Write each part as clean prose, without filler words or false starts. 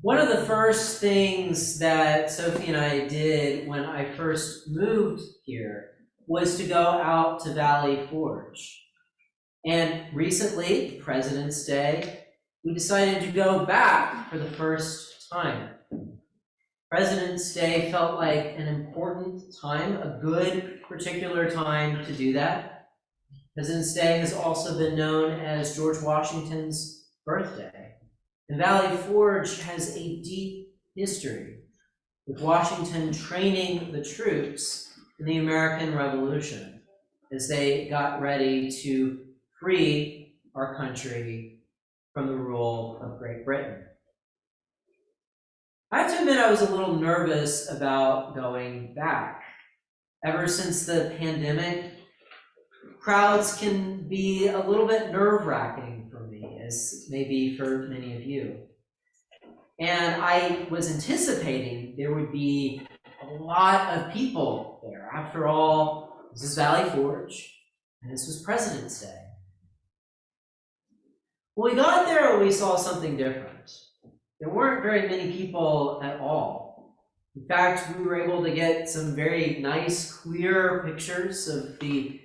One of the first things that Sophie and I did when I first moved here was to go out to Valley Forge. And recently, President's Day, we decided to go back for the first time. President's Day felt like an important time, a good particular time to do that. President's Day has also been known as George Washington's birthday. And Valley Forge has a deep history, with Washington training the troops in the American Revolution as they got ready to free our country from the rule of Great Britain. I have to admit I was a little nervous about going back. Ever since the pandemic, crowds can be a little bit nerve-wracking for me, as maybe for many of you. And I was anticipating there would be a lot of people there. After all, this is Valley Forge, and this was President's Day. When we got there, we saw something different. There weren't very many people at all. In fact, we were able to get some very nice, clear pictures of the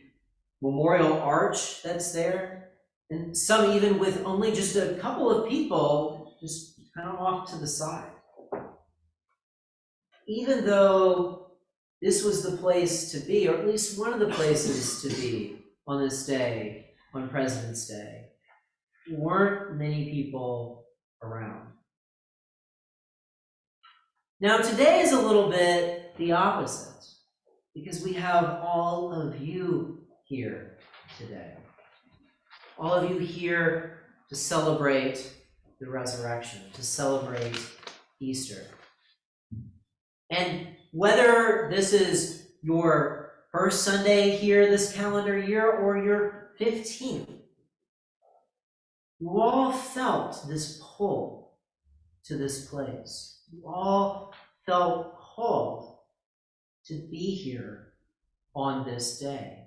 memorial arch that's there, and some even with only just a couple of people just kind of off to the side. Even though this was the place to be, or at least one of the places to be on this day, on President's Day, there weren't many people around. Now, today is a little bit the opposite, because we have all of you here today. All of you here to celebrate the resurrection, to celebrate Easter. And whether this is your first Sunday here this calendar year or your 15th, you all felt this pull to this place. You all felt called to be here on this day.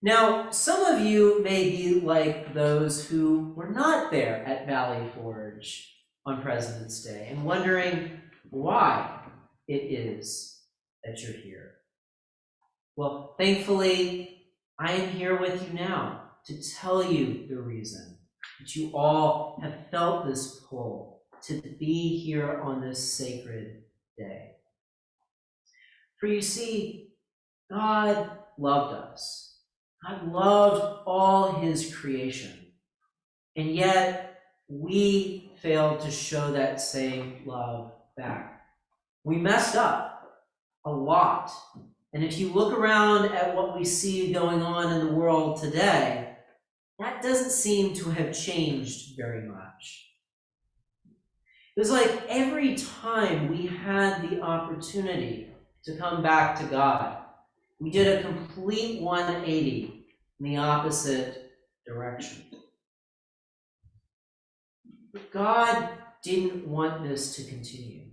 Now, some of you may be like those who were not there at Valley Forge on President's Day and wondering why it is that you're here. Well, thankfully, I am here with you now to tell you the reason that you all have felt this pull to be here on this sacred day. For you see, God loved us. God loved all his creation, and yet we failed to show that same love back. We messed up a lot, and if you look around at what we see going on in the world today, that doesn't seem to have changed very much. It was like every time we had the opportunity to come back to God, we did a complete 180 in the opposite direction. But God didn't want this to continue.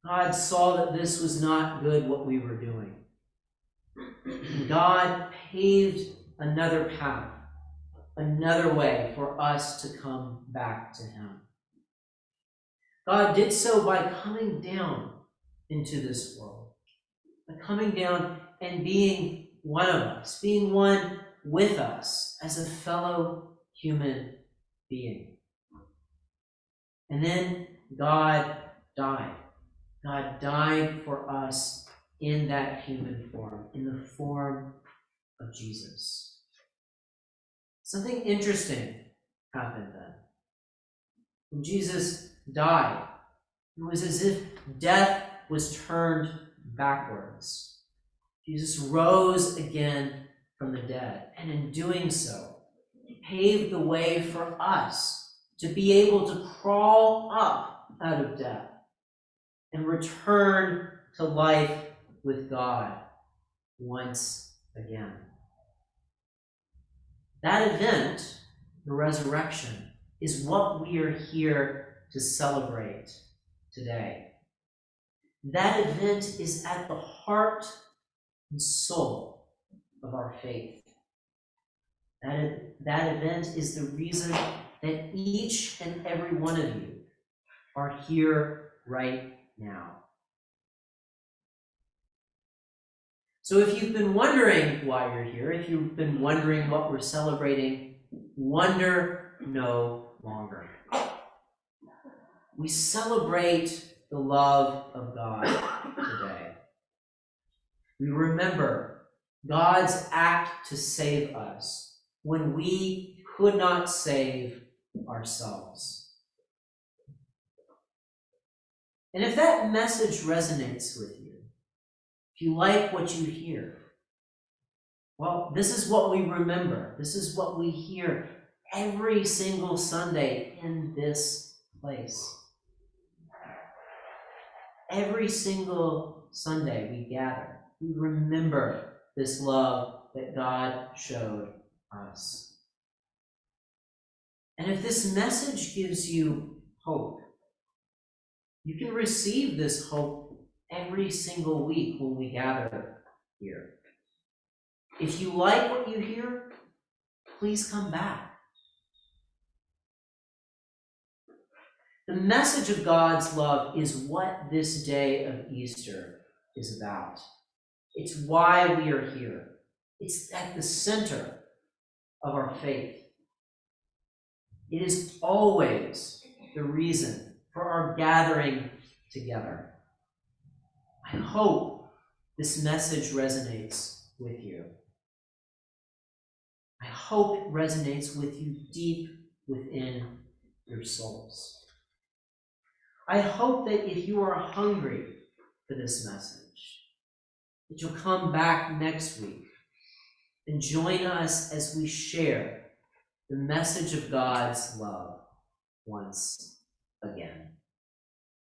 God saw that this was not good what we were doing. And God paved another path, another way for us to come back to him. God did so by coming down into this world, by coming down and being one of us, being one with us as a fellow human being. And then God died. God died for us in that human form, in the form of Jesus. Something interesting happened then. When Jesus died, it was as if death was turned backwards. Jesus rose again from the dead, and in doing so, he paved the way for us to be able to crawl up out of death and return to life with God once again. That event, the resurrection, is what we are here to celebrate today. That event is at the heart and soul of our faith. That event is the reason that each and every one of you are here right now. So if you've been wondering why you're here, if you've been wondering what we're celebrating, wonder no longer. We celebrate the love of God today. We remember God's act to save us when we could not save ourselves. And if that message resonates with you, if you like what you hear, well, this is what we remember. This is what we hear every single Sunday in this place. Every single Sunday we gather. We remember this love that God showed us. And if this message gives you hope, you can receive this hope every single week when we gather here. If you like what you hear, please come back. The message of God's love is what this day of Easter is about. It's why we are here. It's at the center of our faith. It is always the reason for our gathering together. I hope this message resonates with you. I hope it resonates with you deep within your souls. I hope that if you are hungry for this message, that you'll come back next week and join us as we share the message of God's love once again.